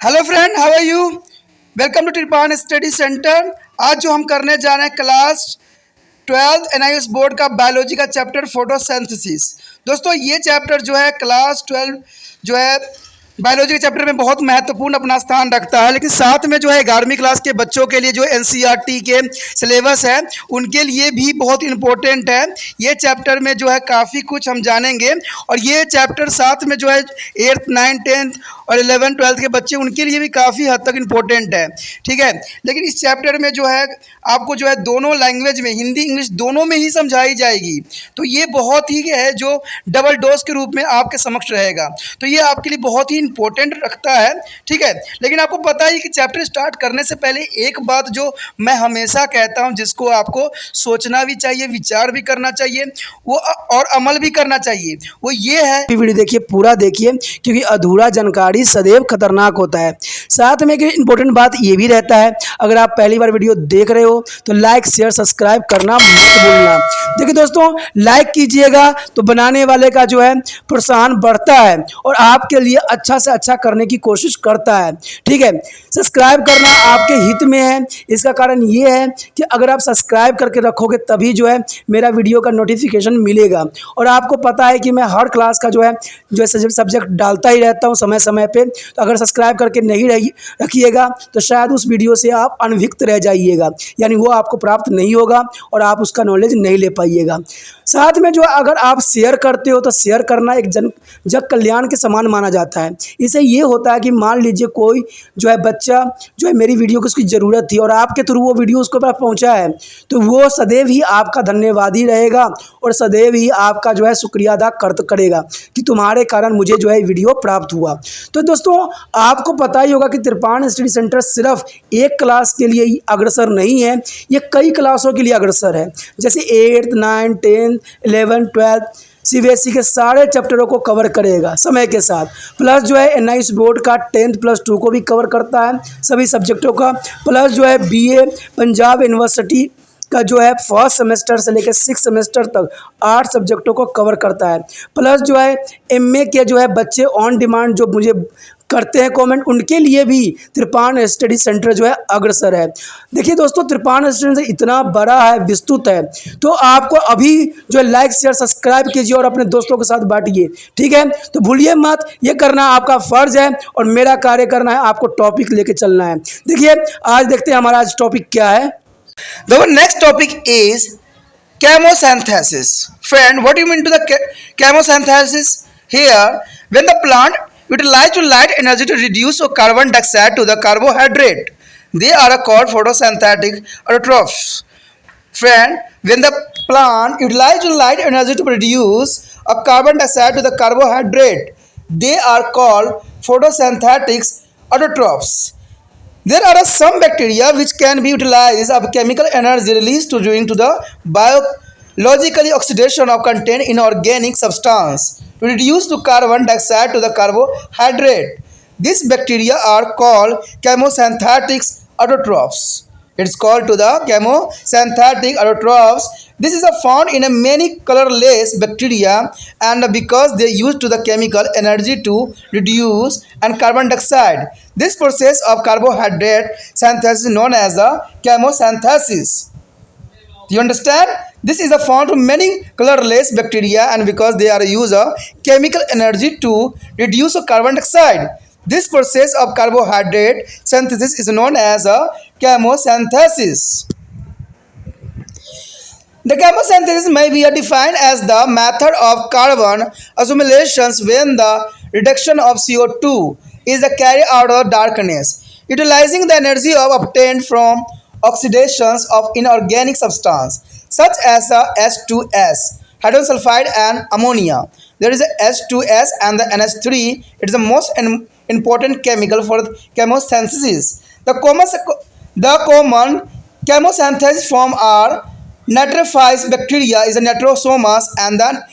Hello friend, how are you? Welcome to Tripan study centre. आज जो हम करने जा रहे हैं क्लास 12th एनआईएस बोर्ड का बायोलॉजी का चैप्टर फोटोसिंथेसिस। दोस्तों, ये चैप्टर जो है क्लास 12 जो है बायोलॉजी के चैप्टर में बहुत महत्वपूर्ण अपना स्थान रखता है, लेकिन साथ में जो है 11वीं क्लास के बच्चों के लिए जो एनसीईआरटी के सिलेबस है उनके लिए भी बहुत इम्पोर्टेंट है। ये चैप्टर में जो है काफ़ी कुछ हम जानेंगे और ये चैप्टर साथ में जो है 8th 9th 10th और 11th 12th के बच्चे उनके लिए भी काफ़ी हद तक इम्पोर्टेंट है, ठीक है। लेकिन इस चैप्टर में जो है आपको जो है दोनों लैंग्वेज में, हिंदी इंग्लिश दोनों में ही समझाई जाएगी, तो ये बहुत ही है जो डबल डोज के रूप में आपके समक्ष रहेगा, तो ये आपके लिए बहुत ही इम्पोर्टेंट रखता है, ठीक है। लेकिन आपको पता है कि चैप्टर स्टार्ट करने से पहले एक बात जो मैं हमेशा कहता हूँ, जिसको आपको सोचना भी चाहिए, विचार भी करना चाहिए, वो और अमल भी करना चाहिए, वो ये है। वीडियो देखिए, पूरा देखिए, क्योंकि अधूरा जानकारी सदैव खतरनाक होता है। साथ में एक इम्पोर्टेंट बात ये भी रहता है, अगर आप पहली बार वीडियो देख रहे हो तो लाइक शेयर सब्सक्राइब करना मत भूलना। देखिए दोस्तों, लाइक कीजिएगा तो बनाने वाले का जो है प्रोत्साहन बढ़ता है और आपके लिए अच्छा से अच्छा करने की कोशिश करता है, ठीक है। सब्सक्राइब करना आपके हित में है। इसका कारण ये है कि अगर आप सब्सक्राइब करके रखोगे तभी जो है मेरा वीडियो का नोटिफिकेशन मिलेगा। और आपको पता है कि मैं हर क्लास का जो है सब्जेक्ट डालता ही रहता हूँ समय समय पे, तो अगर सब्सक्राइब करके नहीं रखिएगा तो शायद उस वीडियो से आप अनभिज्ञ रह जाइएगा, यानी वो आपको प्राप्त नहीं होगा और आप उसका नॉलेज नहीं ले पाइएगा। साथ में जो अगर आप शेयर करते हो तो शेयर करना एक जग कल्याण के समान माना जाता है। इससे ये होता है कि मान लीजिए कोई जो है बच्चा जो है मेरी वीडियो को उसकी ज़रूरत थी और आपके थ्रू वो वीडियो उसको पास पहुँचा है, तो वो सदैव ही आपका धन्यवादी रहेगा और सदैव ही आपका जो है शुक्रिया अदा करेगा कि तुम्हारे कारण मुझे जो है वीडियो प्राप्त हुआ। तो दोस्तों, आपको पता ही होगा कि त्रिपान स्टडी सेंटर सिर्फ एक क्लास के लिए ही अग्रसर नहीं है, ये कई क्लासों के लिए अग्रसर है। जैसे 8th 9th 10th 11th 12th CBSE के सारे चैप्टरों को कवर करेगा समय के साथ। प्लस जो है एनआईएस बोर्ड का 10th+2 को भी कवर करता है, सभी सब्जेक्टों का। प्लस जो है बीए पंजाब यूनिवर्सिटी का जो है फर्स्ट सेमेस्टर से लेकर 6th सेमेस्टर तक 8 सब्जेक्टों को कवर करता है। प्लस जो है एमए के जो है बच्चे ऑन डिमांड जो मुझे करते हैं कमेंट, उनके लिए भी त्रिपान स्टडी सेंटर जो है अग्रसर है। देखिए दोस्तों, त्रिपान स्टडी सेंटर इतना बड़ा है, विस्तृत है, तो आपको अभी जो है लाइक शेयर सब्सक्राइब कीजिए और अपने दोस्तों के साथ बांटिए, ठीक है। तो भूलिए मत, ये करना आपका फर्ज है और मेरा कार्य करना है आपको टॉपिक लेके चलना है। देखिए आज देखते हैं हमारा आज टॉपिक क्या है। The next topic is chemosynthesis. Friend, what do you mean to the chemosynthesis? Here, when the plant utilizes light energy to reduce carbon dioxide to the carbohydrate, they are called photosynthetic autotrophs. Friend, when the plant utilizes light energy to produce a carbon dioxide to the carbohydrate, they are called photosynthetic autotrophs. There are some bacteria which can be utilized of chemical energy released during to the biologically oxidation of contained inorganic substance to reduce to carbon dioxide to the carbohydrate. These bacteria are called chemosynthetic autotrophs. It's called to the chemosynthetic autotrophs. This is found in a many colorless bacteria, and because they use to the chemical energy to reduce and carbon dioxide. This process of carbohydrate synthesis is known as the chemosynthesis. Do you understand? This is found in many colorless bacteria, and because they are use chemical energy to reduce carbon dioxide. This process of carbohydrate synthesis is known as a chemosynthesis. The chemosynthesis may be defined as the method of carbon accumulations when the reduction of CO2 is carried out of darkness, utilizing the energy obtained from oxidations of inorganic substance such as H2S, hydrogen sulfide and ammonia. There is a H2S and the NH3. It is the most important chemical for chemosynthesis. The common chemosynthesis form are nitrophilous bacteria is the nitrosomas, and the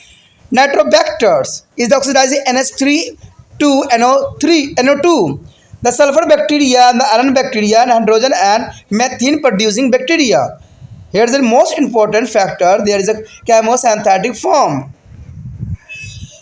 nitrobacters is the oxidizing NH3 to NO2. The sulfur bacteria and the iron bacteria and hydrogen and methane producing bacteria. Here is the most important factor. There is a chemosynthetic form.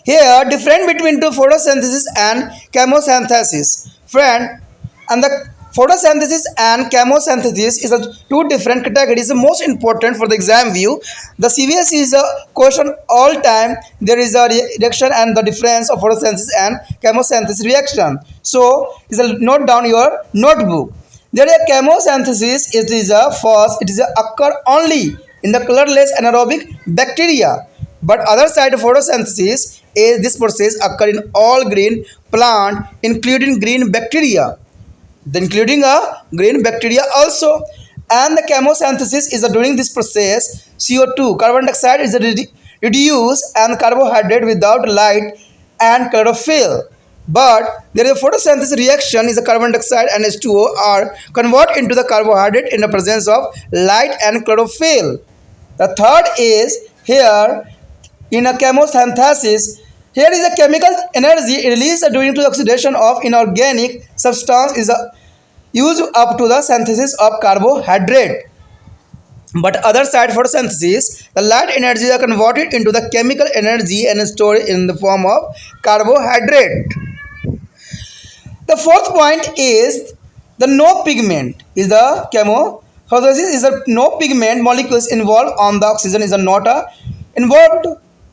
Here, difference between photosynthesis and chemosynthesis. Friend, And the photosynthesis and chemosynthesis is a two different categories. The most important for the exam view. The CVS is a question all time. There is a reaction and the difference of photosynthesis and chemosynthesis reaction. So, is a note down your notebook. There is a chemosynthesis. It is a first. It is a occur only in the colorless anaerobic bacteria. But other side of photosynthesis is this process occur in all green plant, including green bacteria. Including a green bacteria also. And the chemosynthesis is during this process CO2 carbon dioxide is reduced and carbohydrate without light and chlorophyll. But there is a photosynthesis reaction is the carbon dioxide and H2O are converted into the carbohydrate in the presence of light and chlorophyll. The third is here in a chemosynthesis. Here is a chemical energy released during the oxidation of inorganic substance is used up to the synthesis of carbohydrate. But other side photosynthesis, the light energy are converted into the chemical energy and stored in the form of carbohydrate. The fourth point is the no pigment is the chemosynthesis is a no pigment molecules involved on the oxygen is a not a involved.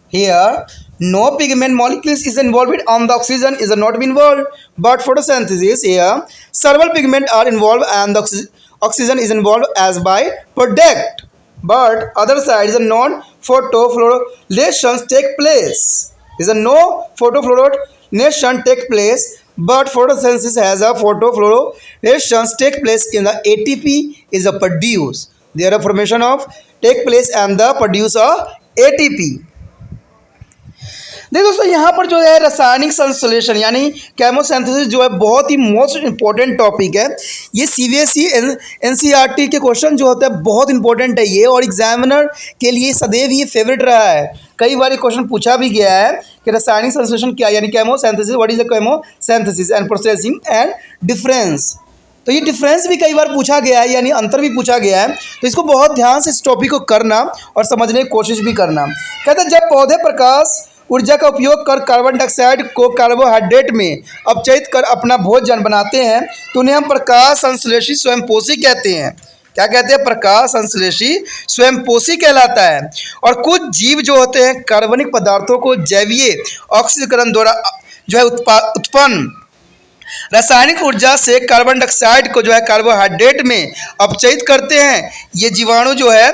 Here, no pigment molecules is involved on the oxygen is not involved. But photosynthesis here, several pigments are involved and the oxygen is involved as by product. But other side is a non-photofluorescence take place. Is a no photofluorescence take place. But photosynthesis has a photofluorescence take place in the ATP is a produce. There are formation of take place and the produce of ATP. देखिए दोस्तों यहाँ पर जो है रासायनिक संश्लेषण यानी chemosynthesis जो है बहुत ही मोस्ट इंपॉर्टेंट टॉपिक है। ये सीबीएसई एनसीईआरटी के क्वेश्चन जो होते हैं बहुत इंपॉर्टेंट है ये, और एग्जामिनर के लिए सदैव ये फेवरेट रहा है। कई बार ये क्वेश्चन पूछा भी गया है कि रासायनिक संश्लेषण क्या यानी chemosynthesis, what is the chemosynthesis and processing and difference. तो ये डिफरेंस भी कई बार पूछा गया है यानी अंतर भी पूछा गया है, तो इसको बहुत ध्यान से इस टॉपिक को करना और समझने की कोशिश भी करना। कहते हैं जब पौधे प्रकाश ऊर्जा का उपयोग कर कार्बन डाइऑक्साइड को कार्बोहाइड्रेट में अपचयित कर अपना भोजन बनाते हैं तो उन्हें हम प्रकाश संश्लेषी स्वयंपोषी कहते हैं। क्या कहते हैं? प्रकाश संश्लेषी स्वयंपोषी कहलाता है। और कुछ जीव जो होते हैं कार्बनिक पदार्थों को जैवीय ऑक्सीकरण द्वारा जो है उत्पन्न रासायनिक ऊर्जा से कार्बन डाइऑक्साइड को जो है कार्बोहाइड्रेट में अपचयित करते हैं। ये जीवाणु जो है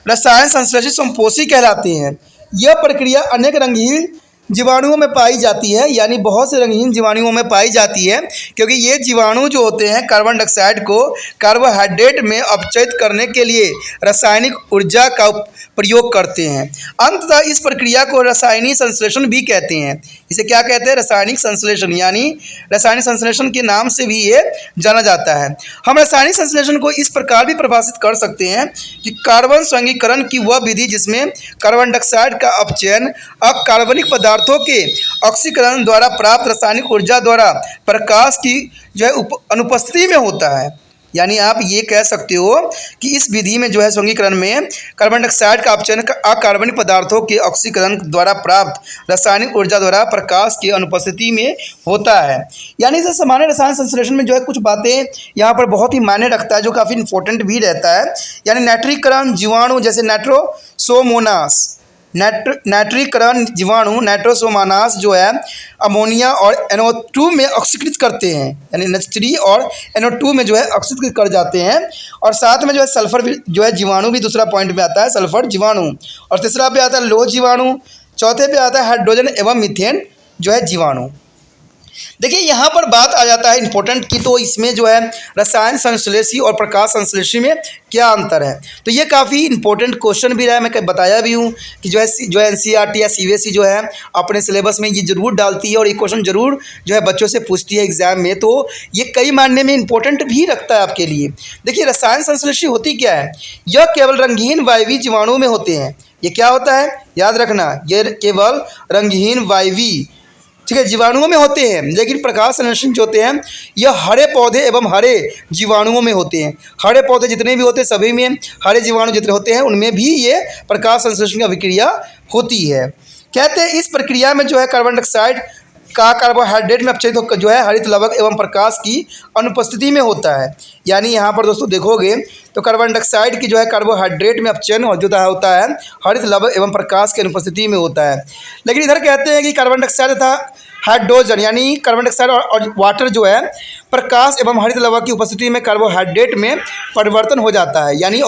रसायन संश्लेषी स्वयंपोषी कहलाते हैं। यह प्रक्रिया अनेक रंगीन जीवाणुओं में पाई जाती है, यानी बहुत से रंगीन जीवाणुओं में पाई जाती है, क्योंकि ये जीवाणु जो होते हैं कार्बन डाइऑक्साइड को कार्बोहाइड्रेट में अपचयित करने के लिए रासायनिक ऊर्जा का प्रयोग करते हैं। अंततः इस प्रक्रिया को रासायनिक संश्लेषण भी कहते हैं। इसे क्या कहते हैं? रासायनिक संश्लेषण, यानी रासायनिक संश्लेषण के नाम से भी ये जाना जाता है। हम रासायनिक संश्लेषण को इस प्रकार भी परिभाषित कर सकते हैं कि कार्बन संघीकरण की वह विधि जिसमें कार्बन डाइऑक्साइड का अपचयन अकार्बनिक पदार्थों के ऑक्सीकरण द्वारा प्राप्त रासायनिक ऊर्जा द्वारा प्रकाश की जो है अनुपस्थिति में होता है। यानी आप ये कह सकते हो कि इस विधि में जो है संघीकरण में कार्बन डाइऑक्साइड का अपचयन अकार्बनिक पदार्थों के ऑक्सीकरण द्वारा प्राप्त रासायनिक ऊर्जा द्वारा प्रकाश की अनुपस्थिति में होता है। यानी इस सामान्य रसायन संश्लेषण में जो है कुछ बातें यहाँ पर बहुत ही मायने रखता है जो काफ़ी इंपॉर्टेंट भी रहता है। यानी नाइट्रीकरण जीवाणु जैसे नाइट्रोसोमोनास नाइट्रीकरण जीवाणु नाइट्रोसोमानास जो है अमोनिया और NO2 में ऑक्सीकृत करते हैं, यानी NH3 और NO2 में जो है ऑक्सीकृत कर जाते हैं। और साथ में जो है सल्फर जो है जीवाणु भी दूसरा पॉइंट में आता है, सल्फर जीवाणु। और तीसरा पे आता है लोह जीवाणु। चौथे पे आता है हाइड्रोजन एवं मीथेन जो है जीवाणु। देखिए यहाँ पर बात आ जाता है इंपॉर्टेंट की, तो इसमें जो है रसायन संश्लेषी और प्रकाश संश्लेषी में क्या अंतर है। तो ये काफ़ी इंपॉर्टेंट क्वेश्चन भी रहा है, मैं बताया भी हूँ कि जो है एनसीईआरटी या सीबीएसई जो है अपने सिलेबस में ये जरूर डालती है और ये क्वेश्चन जरूर जो है बच्चों से पूछती है एग्जाम में, तो ये कई मायने में इंपॉर्टेंट भी रखता है आपके लिए। देखिए रसायन संश्लेषी होती क्या है? यह केवल रंगीन वायवीय जीवाणु में होते हैं। ये क्या होता है याद रखना, ये केवल रंगहीन वायवीय ठीक है जीवाणुओं में होते हैं। लेकिन प्रकाश संश्लेषण जो होते हैं यह हरे पौधे एवं हरे जीवाणुओं में होते हैं। हरे पौधे जितने भी होते हैं सभी में, हरे जीवाणु जितने होते हैं उनमें भी ये प्रकाश संश्लेषण की अभिक्रिया होती है। कहते हैं इस प्रक्रिया में जो है कार्बन डाइऑक्साइड का कार्बोहाइड्रेट में अपचयित जो है हरित लवक एवं प्रकाश की अनुपस्थिति में होता है। यानी यहाँ पर दोस्तों देखोगे तो कार्बन डाइऑक्साइड की जो है कार्बोहाइड्रेट में अपचयन होता है हरित लवक एवं प्रकाश की अनुपस्थिति में होता है। लेकिन इधर कहते हैं कि कार्बन डाइऑक्साइड तथा हाइड्रोजन यानी कार्बन डाइऑक्साइड और वाटर जो है प्रकाश एवं हरित लवक की उपस्थिति में कार्बोहाइड्रेट में परिवर्तन हो जाता है। यानी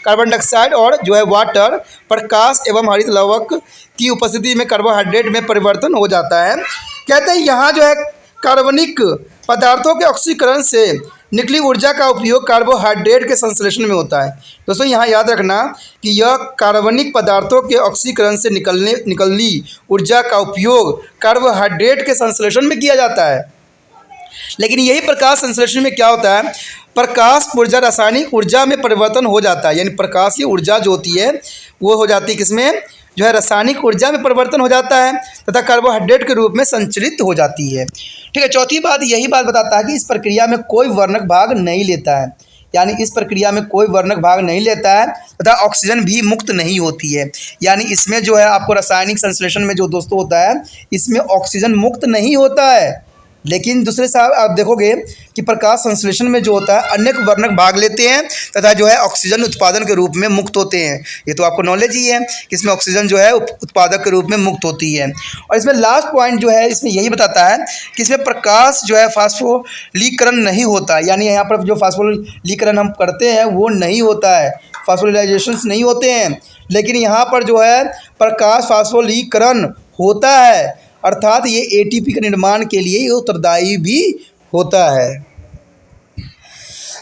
कार्बन डाइऑक्साइड और जो है वाटर प्रकाश एवं हरित लवक की उपस्थिति में कार्बोहाइड्रेट में परिवर्तन हो जाता है। कहते हैं यहाँ जो है कार्बनिक पदार्थों के ऑक्सीकरण से निकली ऊर्जा का उपयोग कार्बोहाइड्रेट के संश्लेषण में होता है। दोस्तों यहाँ याद रखना कि यह कार्बनिक पदार्थों के ऑक्सीकरण से निकलनी ऊर्जा का उपयोग कार्बोहाइड्रेट के संश्लेषण में किया जाता है। लेकिन यही प्रकाश संश्लेषण में क्या होता है, प्रकाश ऊर्जा रासायनिक ऊर्जा में परिवर्तन हो जाता है। यानी प्रकाशीय ऊर्जा जो होती है वो हो जाती है किसमें, जो है रासायनिक ऊर्जा में परिवर्तन हो जाता है तथा कार्बोहाइड्रेट के रूप में संचरित हो जाती है। ठीक है, चौथी बात यही बात बताता है कि इस प्रक्रिया में कोई वर्णक भाग नहीं लेता है। यानी इस प्रक्रिया में कोई वर्णक भाग नहीं लेता है तथा ऑक्सीजन भी मुक्त नहीं होती है। यानी इसमें जो है आपको रासायनिक संश्लेषण में जो दोस्तों होता है इसमें ऑक्सीजन मुक्त नहीं होता है। लेकिन दूसरे साहब आप देखोगे कि प्रकाश संश्लेषण में जो होता है अनेक वर्णक भाग लेते हैं तथा जो है ऑक्सीजन उत्पादन के रूप में मुक्त होते हैं। ये तो आपको नॉलेज ही है कि इसमें ऑक्सीजन जो है उत्पादक के रूप में मुक्त होती है। और इसमें लास्ट पॉइंट जो है इसमें यही बताता है कि इसमें प्रकाश जो है फास्फोलीकरण नहीं होता। यानी यहाँ पर जो फास्फोलीकरण हम करते हैं वो नहीं होता है, फास्फोलिलाइजेशन नहीं होते हैं। लेकिन यहाँ पर जो है प्रकाश फास्फोलीकरण होता है, अर्थात ये एटीपी के निर्माण के लिए ये उत्तरदायी भी होता है।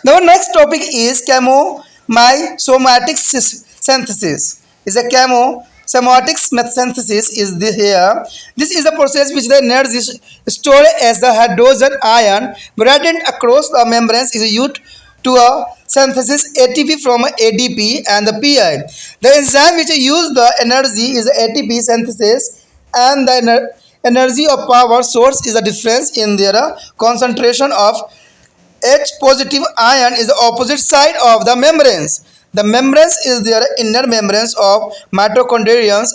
Now next topic is chemosomatic synthesis. Is a chemosomatic synthesis is this here. This is the process which the energy stored as the hydrogen ion gradient across the membranes is used to synthesis ATP from ADP and the PI. The enzyme which use the energy is ATP synthesis and the energy of power source is a difference in their concentration of H positive ion is the opposite side of the membranes. The membranes is their inner membranes of mitochondria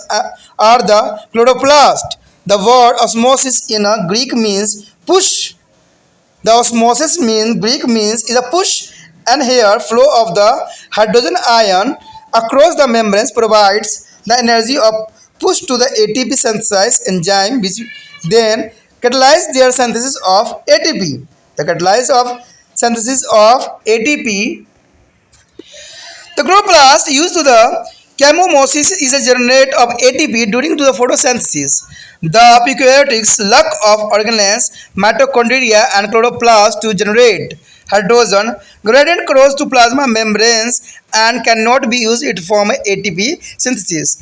are the chloroplast. The word osmosis in a Greek means push. The osmosis Greek means is a push and here flow of the hydrogen ion across the membranes provides the energy of push to the ATP synthesis enzyme which then catalyze their synthesis of ATP. The catalysis of synthesis of ATP. The chloroplast used to the chemomosis is a generate of ATP during to the photosynthesis. The eukaryotic lack of organelles, mitochondria and chloroplast to generate hydrogen gradient cross to plasma membranes and cannot be used it form ATP synthesis.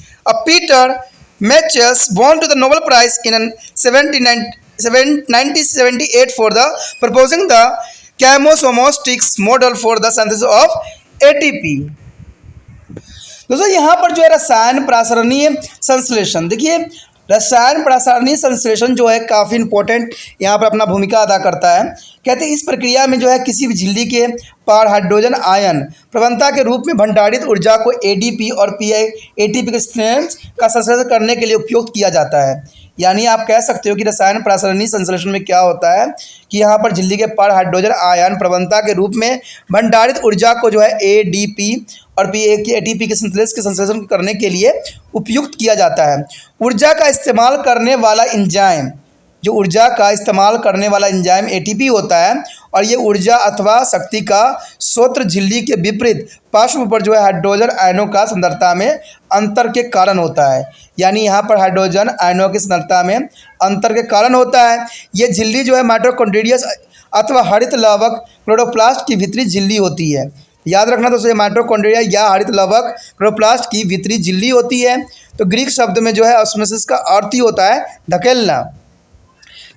Peter Matches won to the Nobel Prize in 1978 for the proposing the chemosomatic model for the synthesis of ATP. दोस्तों यहाँ पर जो है रसायन प्रासरणीय संश्लेषण, देखिए रसायन प्रासरणीय संश्लेषण जो है काफ़ी इंपॉर्टेंट यहाँ पर अपना भूमिका अदा करता है। कहते हैं इस प्रक्रिया में जो है किसी भी झिल्ली के पार हाइड्रोजन आयन प्रवणता के रूप में भंडारित ऊर्जा को एडीपी और पीआई एटीपी के स्ट्रेंथ का संश्लेषण करने के लिए उपयोग किया जाता है। यानी आप कह सकते हो कि रसायन प्रासरणीय संश्लेषण में क्या होता है कि यहाँ पर झिल्ली के पार हाइड्रोजन आयन प्रवणता के रूप में भंडारित ऊर्जा को जो है एडीपी और एटीपी के संश्लेषण करने के लिए उपयुक्त किया जाता है। ऊर्जा का इस्तेमाल करने वाला एंजाइम जो ऊर्जा का इस्तेमाल करने वाला एंजाइम एटीपी होता है और ये ऊर्जा अथवा शक्ति का स्रोत झिल्ली के विपरीत पार्श्व पर जो है हाइड्रोजन आयनों का सांद्रता में अंतर के कारण होता है। यानी यहाँ पर हाइड्रोजन आयनों की सांद्रता में अंतर के कारण होता है। ये झिल्ली जो है माइटोकॉन्ड्रिया अथवा हरित लवक क्लोरोप्लास्ट की भीतरी झिल्ली होती है। याद रखना दोस्तों, ये माइटोकॉन्ड्रिया या हरित लवक क्लोरोप्लास्ट की भीतरी झिल्ली होती है। तो ग्रीक शब्द में जो है ऑस्मोसिस का अर्थ ही होता है धकेलना।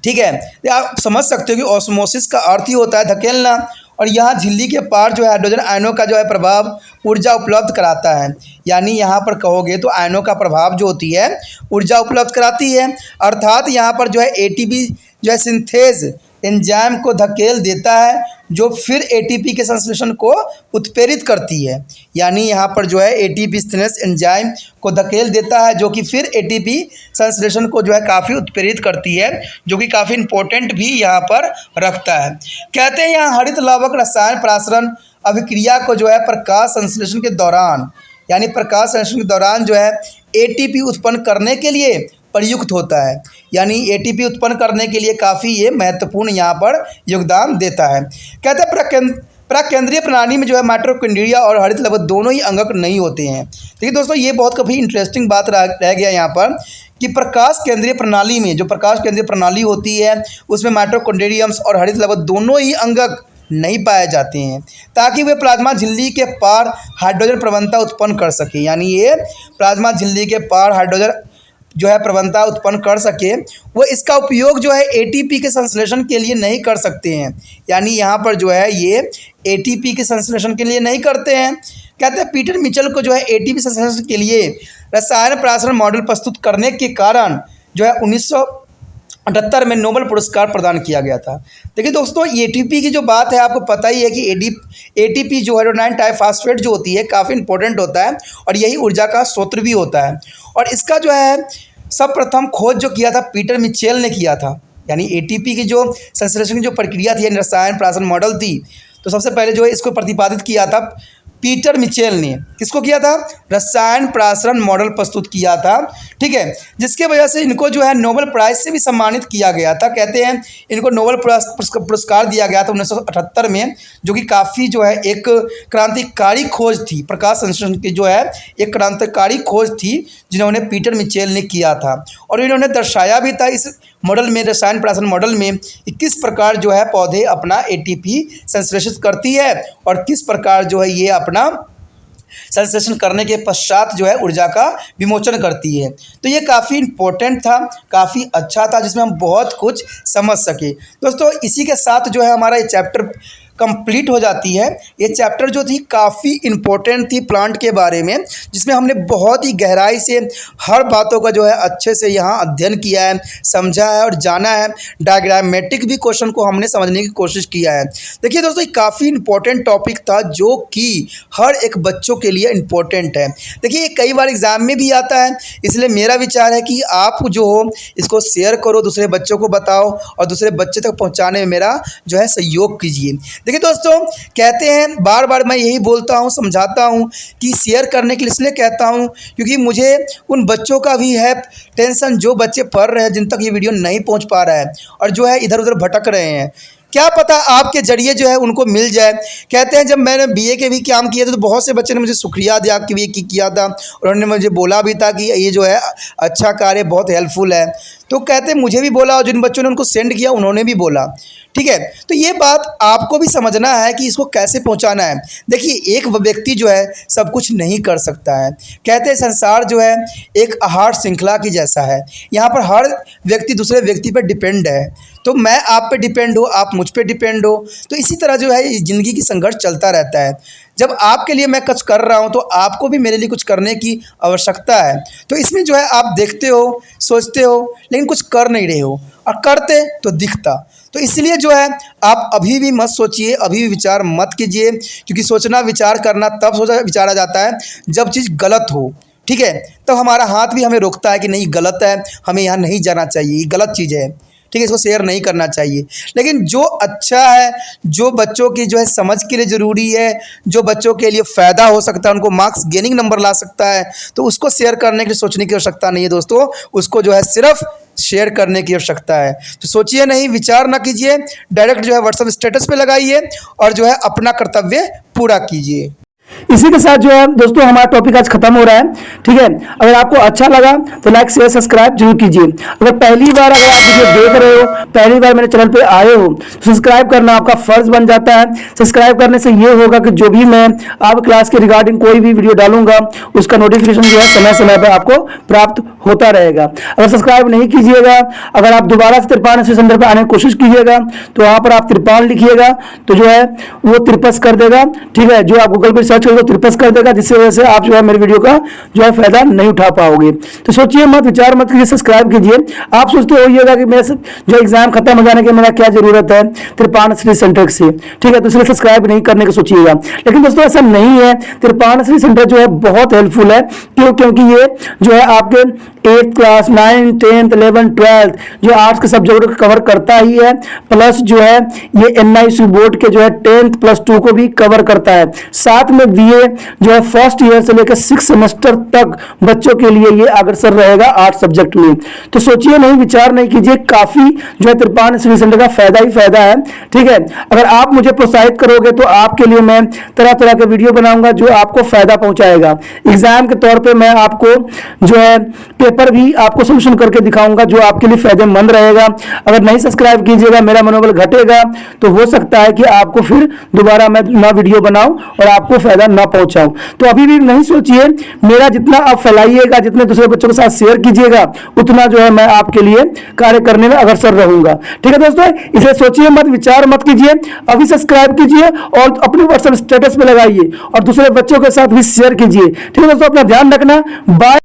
ठीक है, तो आप समझ सकते हो कि ऑस्मोसिस का अर्थ ही होता है धकेलना। और यहाँ झिल्ली के पार जो है हाइड्रोजन आयनों का जो है प्रभाव ऊर्जा उपलब्ध कराता है। यानी यहाँ पर कहोगे तो आयनों का प्रभाव जो होती है ऊर्जा उपलब्ध कराती है। अर्थात यहाँ पर जो है एटीपी जो है सिंथेज एंजाइम को धकेल देता है जो फिर एटीपी के संश्लेषण को उत्प्रेरित करती है। यानी यहाँ पर जो है एटीपी सिंथेसिस एंजाइम को धकेल देता है जो कि फिर एटीपी संश्लेषण को जो है काफ़ी उत्प्रेरित करती है, जो कि काफ़ी इंपॉर्टेंट भी यहाँ पर रखता है। कहते हैं यहाँ हरित लवक रसायन प्रासरण अभिक्रिया को जो है प्रकाश संश्लेषण के दौरान, यानी प्रकाश संश्लेषण के दौरान जो है एटीपी उत्पन्न करने के लिए प्रयुक्त होता है। यानी एटीपी उत्पन्न करने के लिए काफ़ी ये महत्वपूर्ण यहाँ पर योगदान देता है। कहते हैं प्राकेंद्रीय प्रणाली में जो है माइटोकॉन्ड्रिया और हरित लवक दोनों ही अंगक नहीं होते हैं। देखिए दोस्तों, ये बहुत काफ़ी इंटरेस्टिंग बात रह गया यहाँ पर कि प्रकाश केंद्रीय प्रणाली में, जो प्रकाश केंद्रीय प्रणाली होती है उसमें माइटोकॉन्ड्रियम्स और हरित लवक दोनों ही अंगक नहीं पाए जाते हैं, ताकि वे प्लाज्मा झिल्ली के पार हाइड्रोजन प्रवणता उत्पन्न कर सके। यानी ये प्लाज्मा झिल्ली के पार हाइड्रोजन जो है प्रवणता उत्पन्न कर सके, वो इसका उपयोग जो है एटीपी के संश्लेषण के लिए नहीं कर सकते हैं। यानी यहाँ पर जो है ये एटीपी के संश्लेषण के लिए नहीं करते हैं। कहते हैं पीटर मिचेल को जो है एटीपी संश्लेषण के लिए रसायन प्रासरण मॉडल प्रस्तुत करने के कारण जो है 1978 में नोबेल पुरस्कार प्रदान किया गया था। देखिए दोस्तों, एटीपी की जो बात है आपको पता ही है कि एटीपी जो हाइड्रोनाइन ट्राइफॉस्फेट जो होती है काफ़ी इंपॉर्टेंट होता है और यही ऊर्जा का स्रोत भी होता है। और इसका जो है सर्वप्रथम खोज जो किया था पीटर मिचेल ने किया था। यानी एटीपी की जो संश्लेषण की जो प्रक्रिया थी, यानी रसायन प्रासरण मॉडल थी, तो सबसे पहले जो है इसको प्रतिपादित किया था पीटर मिचेल ने। किसको किया था? रसायन प्रासरण मॉडल प्रस्तुत किया था, ठीक है, जिसके वजह से इनको जो है नोबेल प्राइज से भी सम्मानित किया गया था। कहते हैं इनको नोबेल पुरस्कार दिया गया था 1978 में, जो कि काफ़ी जो है एक क्रांतिकारी खोज थी। प्रकाश संश्लेषण की जो है एक क्रांतिकारी खोज थी जिन्होंने पीटर मिचेल ने किया था। और इन्होंने दर्शाया भी था इस मॉडल में, रसायन प्रासरण मॉडल में, किस प्रकार जो है पौधे अपना एटीपी संश्लेषित करती है और किस प्रकार जो है ये अपना संश्लेषण करने के पश्चात जो है ऊर्जा का विमोचन करती है। तो ये काफ़ी इम्पोर्टेंट था, काफ़ी अच्छा था, जिसमें हम बहुत कुछ समझ सके। दोस्तों, इसी के साथ जो है हमारा ये चैप्टर कंप्लीट हो जाती है। ये चैप्टर जो थी काफ़ी इम्पोर्टेंट थी प्लांट के बारे में, जिसमें हमने बहुत ही गहराई से हर बातों का जो है अच्छे से यहाँ अध्ययन किया है, समझा है और जाना है। डायग्रामेटिक भी क्वेश्चन को हमने समझने की कोशिश किया है। देखिए दोस्तों, ये काफ़ी इम्पोर्टेंट टॉपिक था जो कि हर एक बच्चों के लिए इम्पोर्टेंट है। देखिए ये कई बार एग्ज़ाम में भी आता है, इसलिए मेरा विचार है कि आप जो हो इसको शेयर करो, दूसरे बच्चों को बताओ और दूसरे बच्चे तक पहुँचाने में मेरा जो है सहयोग कीजिए। देखिए दोस्तों, कहते हैं बार बार मैं यही बोलता हूँ, समझाता हूँ कि शेयर करने के लिए इसलिए कहता हूँ क्योंकि मुझे उन बच्चों का भी है टेंशन जो बच्चे पढ़ रहे हैं, जिन तक ये वीडियो नहीं पहुँच पा रहा है और जो है इधर उधर भटक रहे हैं। क्या पता आपके जरिए जो है उनको मिल जाए। कहते हैं जब मैंने बीए के भी काम किया था तो बहुत से बच्चे ने मुझे शुक्रिया दिया कि ये किया था, और उन्होंने मुझे बोला भी था कि ये जो है अच्छा कार्य बहुत हेल्पफुल है। तो कहते हैं मुझे भी बोला और जिन बच्चों ने उनको सेंड किया उन्होंने भी बोला, ठीक है। तो ये बात आपको भी समझना है कि इसको कैसे पहुंचाना है। देखिए एक व्यक्ति जो है सब कुछ नहीं कर सकता है। कहते हैं संसार जो है एक आहार श्रृंखला की जैसा है, यहाँ पर हर व्यक्ति दूसरे व्यक्ति पर डिपेंड है। तो मैं आप पे डिपेंड हो, आप मुझ पे डिपेंड हो, तो इसी तरह जो है ज़िंदगी की संघर्ष चलता रहता है। जब आपके लिए मैं कुछ कर रहा हूं तो आपको भी मेरे लिए कुछ करने की आवश्यकता है। तो इसमें जो है आप देखते हो, सोचते हो, लेकिन कुछ कर नहीं रहे हो, और करते तो दिखता। तो इसलिए जो है आप अभी भी मत सोचिए, अभी भी विचार मत कीजिए, क्योंकि सोचना विचार करना तब विचारा जाता है जब चीज़ गलत हो, ठीक है। तो हमारा हाथ भी हमें रोकता है कि नहीं गलत है, हमें यहाँ नहीं जाना चाहिए, ये गलत चीज़ है, ठीक है, इसको शेयर नहीं करना चाहिए। लेकिन जो अच्छा है, जो बच्चों की जो है समझ के लिए ज़रूरी है, जो बच्चों के लिए फ़ायदा हो सकता है, उनको मार्क्स गेनिंग नंबर ला सकता है, तो उसको शेयर करने के लिए सोचने की आवश्यकता नहीं है दोस्तों। उसको जो है सिर्फ शेयर करने की आवश्यकता है। तो सोचिए नहीं, विचार ना कीजिए, डायरेक्ट जो है व्हाट्सएप स्टेटस पे लगाइए और जो है अपना कर्तव्य पूरा कीजिए। इसी के साथ जो है दोस्तों हमारा टॉपिक आज खत्म हो रहा है, ठीक है। अगर आपको अच्छा लगा तो लाइक शेयर सब्सक्राइब जरूर कीजिए। अगर पहली बार अगर आप वीडियो देख रहे हो, पहली बार मेरे चैनल पे आए हो, तो सब्सक्राइब करना आपका फर्ज बन जाता है। सब्सक्राइब करने से ये होगा कि जो भी मैं आप क्लास के रिगार्डिंग कोई भी वीडियो डालूंगा उसका नोटिफिकेशन जो है समय समय पर आपको प्राप्त होता रहेगा। अगर सब्सक्राइब नहीं कीजिएगा, अगर आप दोबारा से तिरपान सेंटर पर आने की कोशिश कीजिएगा तो वहां पर आप तिरपान लिखिएगा तो जो है वो तिरपस कर देगा, ठीक है। जो आप गूगल पर सर्च को त्रिपस कर देगा, जिससे वजह से आप जो है मेरी वीडियो का जो है फायदा नहीं उठा पाओगे। तो सोचिए मत, विचार मत कीजिए, सब्सक्राइब कीजिए। आप सोचते होइएगा कि मेरे जो एग्जाम खत्म हो जाने के मेरा क्या जरूरत है त्रिपाण श्री सेंटर से, ठीक है, तो इसलिए सब्सक्राइब नहीं करने का सोचिएगा। लेकिन दोस्तों ऐसा नहीं है, त्रिपाण श्री सेंटर जो है बहुत हेल्पफुल है। क्यों? क्योंकि ये जो है आपके 8th class, 9th, 10th, 11th, 12th जो आर्ट्स के सब्जेक्ट को कवर करता ही है, प्लस जो है ये NIC बोर्ड के जो है 10th प्लस 2 को भी कवर करता है। साथ में BA जो है फर्स्ट ईयर से लेकर 6 सेमेस्टर तक बच्चों के लिए ये अग्रसर रहेगा आर्ट्स सब्जेक्ट में। तो सोचिए नहीं, विचार नहीं कीजिए, काफी जो है त्रिपाण श्री सेंटर का फायदा ही फायदा है, ठीक है। अगर आप मुझे प्रोत्साहित करोगे तो आपके लिए मैं तरह तरह के वीडियो बनाऊंगा जो आपको फायदा पहुंचाएगा। एग्जाम के तौर पे मैं आपको जो है पेपर भी आपको सोल्यूशन करके दिखाऊंगा जो आपके लिए फायदेमंद रहेगा। अगर नहीं सब्सक्राइब कीजिएगा, मेरा मनोबल घटेगा, तो हो सकता है कि आपको फिर दोबारा मैं ना वीडियो बनाऊं और आपको फायदा ना पहुंचाऊं। तो अभी भी नहीं सोचिए, मेरा जितना आप फैलाइएगा, जितने दूसरे बच्चों के साथ शेयर कीजिएगा, उतना जो है मैं आपके लिए कार्य करने में अग्रसर रहूंगा, ठीक है दोस्तों। इसलिए सोचिए मत, विचार मत कीजिए, अभी सब्सक्राइब कीजिए और अपने व्हाट्सएप स्टेटस पे लगाइए और दूसरे बच्चों के साथ भी शेयर कीजिए, ठीक है दोस्तों। अपना ध्यान रखना, बाय।